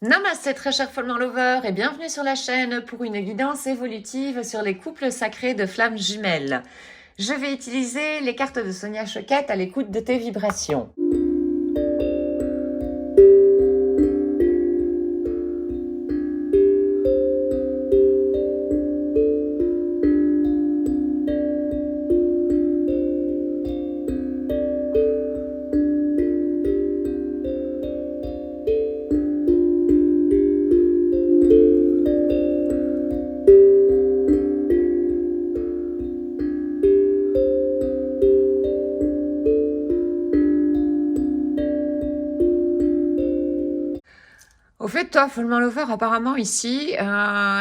Namasté très cher Follement Lover et bienvenue sur la chaîne pour une guidance évolutive sur les couples sacrés de flammes jumelles. Je vais utiliser les cartes de Sonia Choquette à l'écoute de tes vibrations. Au fait, toi, Follement Lover, apparemment ici,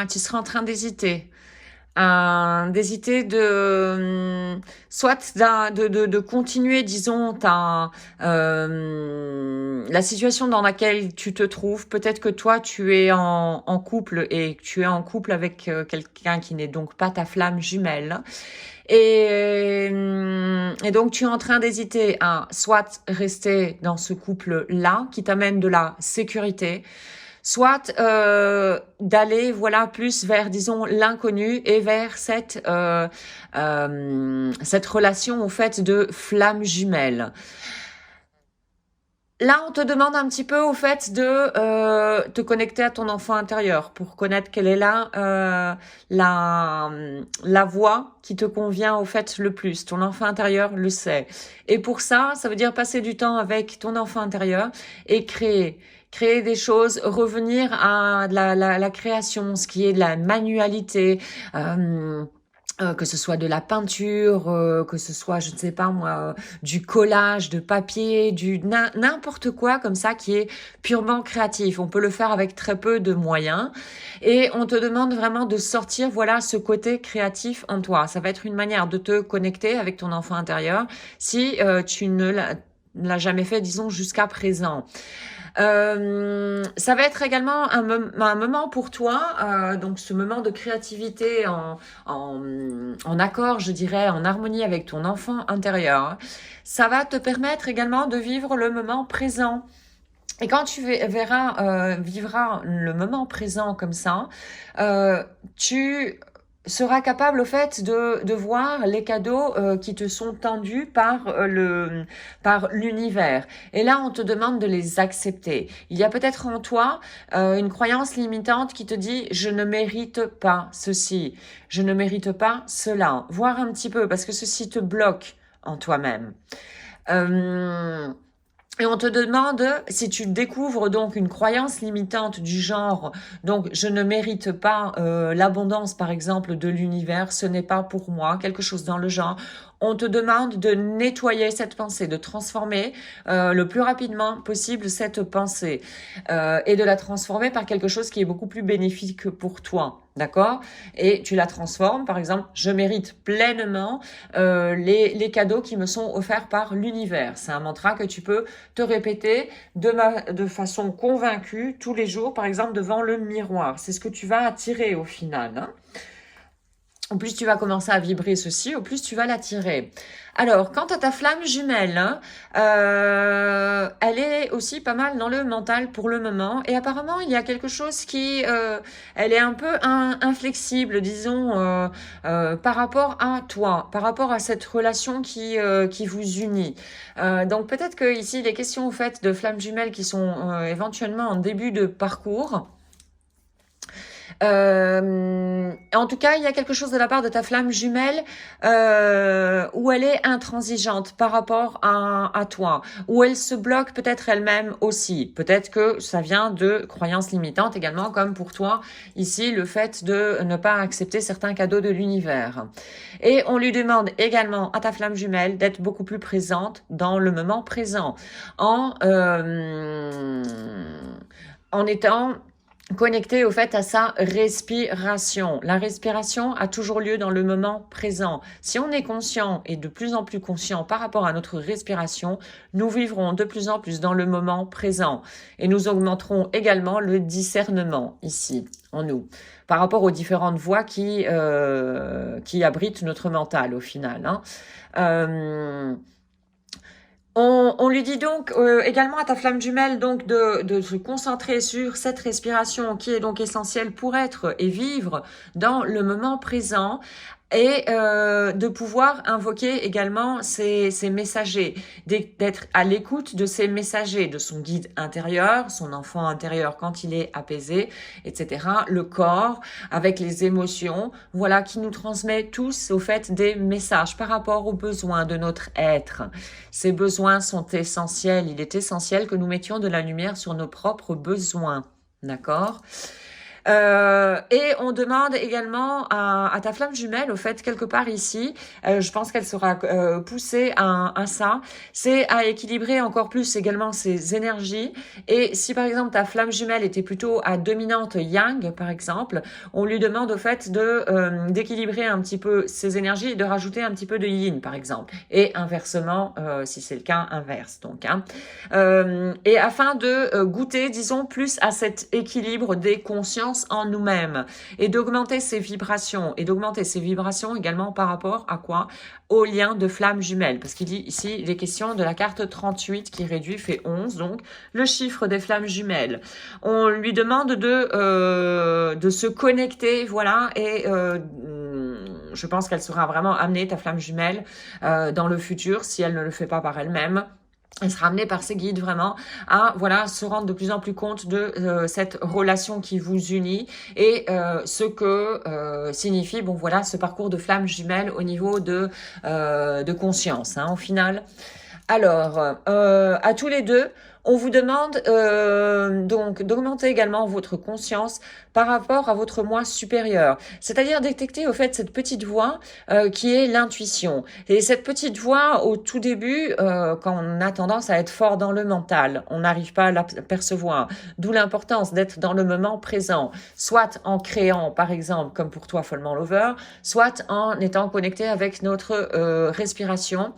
tu seras en train d'hésiter. D'hésiter soit de continuer, disons, la situation dans laquelle tu te trouves. Peut-être que toi, tu es en couple et que tu es en couple avec quelqu'un qui n'est donc pas ta flamme jumelle. Et donc, tu es en train d'hésiter à soit rester dans ce couple-là qui t'amène de la sécurité, soit d'aller voilà plus vers, disons, l'inconnu et vers cette relation au fait de flamme jumelle. Là, on te demande un petit peu au fait de te connecter à ton enfant intérieur pour connaître quelle est la voie qui te convient au fait le plus. Ton enfant intérieur le sait. Et pour ça, ça veut dire passer du temps avec ton enfant intérieur et créer des choses, revenir à la création, ce qui est de la manualité, que ce soit de la peinture, que ce soit, je ne sais pas moi, du collage de papier, n'importe quoi comme ça qui est purement créatif. On peut le faire avec très peu de moyens et on te demande vraiment de sortir, voilà, ce côté créatif en toi. Ça va être une manière de te connecter avec ton enfant intérieur si tu ne l'as jamais fait, disons, jusqu'à présent. Ça va être également un moment pour toi, donc ce moment de créativité en accord, je dirais, en harmonie avec ton enfant intérieur. Ça va te permettre également de vivre le moment présent. Et quand tu vivras le moment présent comme ça, tu seras capable au fait de voir les cadeaux qui te sont tendus par l'univers. Et là, on te demande de les accepter. Il y a peut-être en toi une croyance limitante qui te dit je ne mérite pas ceci, je ne mérite pas cela. Voir un petit peu parce que ceci te bloque en toi-même. Et on te demande si tu découvres donc une croyance limitante du genre donc je ne mérite pas l'abondance par exemple de l'univers, ce n'est pas pour moi, quelque chose dans le genre. On te demande de nettoyer cette pensée, de transformer le plus rapidement possible cette pensée et de la transformer par quelque chose qui est beaucoup plus bénéfique pour toi. D'accord? Et tu la transformes, par exemple, je mérite pleinement les cadeaux qui me sont offerts par l'univers. C'est un mantra que tu peux te répéter de façon convaincue tous les jours, par exemple, devant le miroir. C'est ce que tu vas attirer au final, hein. Au plus tu vas commencer à vibrer ceci, au plus tu vas l'attirer. Alors, quant à ta flamme jumelle, hein, elle est aussi pas mal dans le mental pour le moment. Et apparemment, il y a quelque chose elle est un peu inflexible, disons, par rapport à toi, par rapport à cette relation qui vous unit. Donc peut-être que ici, les questions au fait de flammes jumelles qui sont éventuellement en début de parcours. En tout cas, il y a quelque chose de la part de ta flamme jumelle où elle est intransigeante par rapport à toi, où elle se bloque peut-être elle-même aussi. Peut-être que ça vient de croyances limitantes également, comme pour toi ici, le fait de ne pas accepter certains cadeaux de l'univers. Et on lui demande également à ta flamme jumelle d'être beaucoup plus présente dans le moment présent, en étant connecté au fait à sa respiration. La respiration a toujours lieu dans le moment présent. Si on est conscient et de plus en plus conscient par rapport à notre respiration, nous vivrons de plus en plus dans le moment présent et nous augmenterons également le discernement ici en nous par rapport aux différentes voies qui abritent notre mental au final, hein. On lui dit donc également à ta flamme jumelle donc de se concentrer sur cette respiration qui est donc essentielle pour être et vivre dans le moment présent et de pouvoir invoquer également ces messagers, d'être à l'écoute de ces messagers, de son guide intérieur, son enfant intérieur quand il est apaisé, etc. Le corps avec les émotions, voilà, qui nous transmet tous au fait des messages par rapport aux besoins de notre être. Ces besoins sont essentiels. Il est essentiel que nous mettions de la lumière sur nos propres besoins. D'accord? Et on demande également à ta flamme jumelle, au fait, quelque part ici, je pense qu'elle sera poussée à ça, c'est à équilibrer encore plus également ses énergies. Et si par exemple ta flamme jumelle était plutôt à dominante yang, par exemple, on lui demande au fait d'équilibrer un petit peu ses énergies et de rajouter un petit peu de yin, par exemple. Et inversement, si c'est le cas inverse. Donc, hein. Et afin de goûter, disons, plus à cet équilibre des consciences en nous-mêmes et d'augmenter ses vibrations également par rapport à quoi? Au lien de flamme jumelle, parce qu'il dit ici, il est question de la carte 38 qui réduit, fait 11, donc le chiffre des flammes jumelles. On lui demande de se connecter, voilà, et je pense qu'elle sera vraiment amenée, ta flamme jumelle, dans le futur, si elle ne le fait pas par elle-même. Elle sera amenée par ses guides vraiment à voilà se rendre de plus en plus compte de cette relation qui vous unit et ce que signifie bon voilà ce parcours de flamme jumelle au niveau de conscience hein, au final. Alors, à tous les deux, on vous demande donc d'augmenter également votre conscience par rapport à votre moi supérieur. C'est-à-dire détecter au fait cette petite voix qui est l'intuition. Et cette petite voix, au tout début, quand on a tendance à être fort dans le mental, on n'arrive pas à la percevoir. D'où l'importance d'être dans le moment présent, soit en créant, par exemple, comme pour toi, Follement Lover, soit en étant connecté avec notre respiration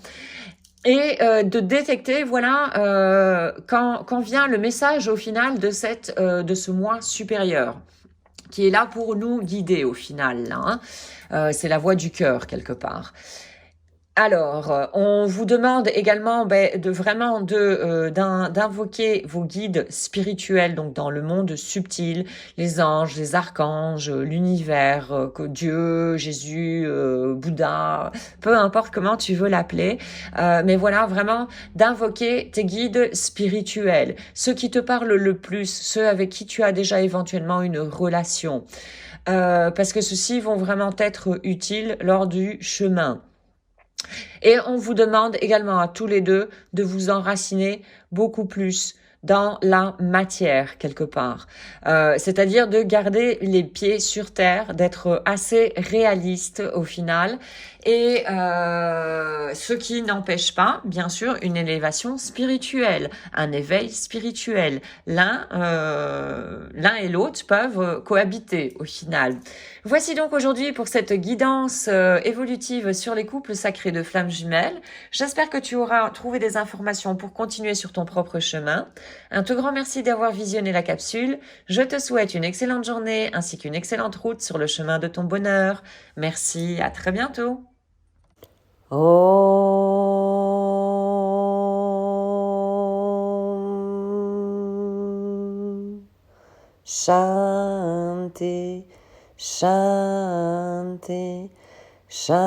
et de détecter voilà quand vient le message au final de ce moi supérieur qui est là pour nous guider au final là, hein. C'est la voix du cœur quelque part. Alors, on vous demande également de vraiment d'invoquer vos guides spirituels, donc dans le monde subtil, les anges, les archanges, l'univers, que Dieu, Jésus, Bouddha, peu importe comment tu veux l'appeler, mais voilà vraiment d'invoquer tes guides spirituels, ceux qui te parlent le plus, ceux avec qui tu as déjà éventuellement une relation, parce que ceux-ci vont vraiment être utiles lors du chemin. Et on vous demande également à tous les deux de vous enraciner beaucoup plus dans la matière quelque part. C'est-à-dire de garder les pieds sur terre, d'être assez réaliste au final. Et ce qui n'empêche pas, bien sûr, une élévation spirituelle, un éveil spirituel. L'un et l'autre peuvent cohabiter au final. Voici donc aujourd'hui pour cette guidance évolutive sur les couples sacrés de flammes jumelles. J'espère que tu auras trouvé des informations pour continuer sur ton propre chemin. Un tout grand merci d'avoir visionné la capsule. Je te souhaite une excellente journée ainsi qu'une excellente route sur le chemin de ton bonheur. Merci, à très bientôt. Om Shanti Shanti Shanti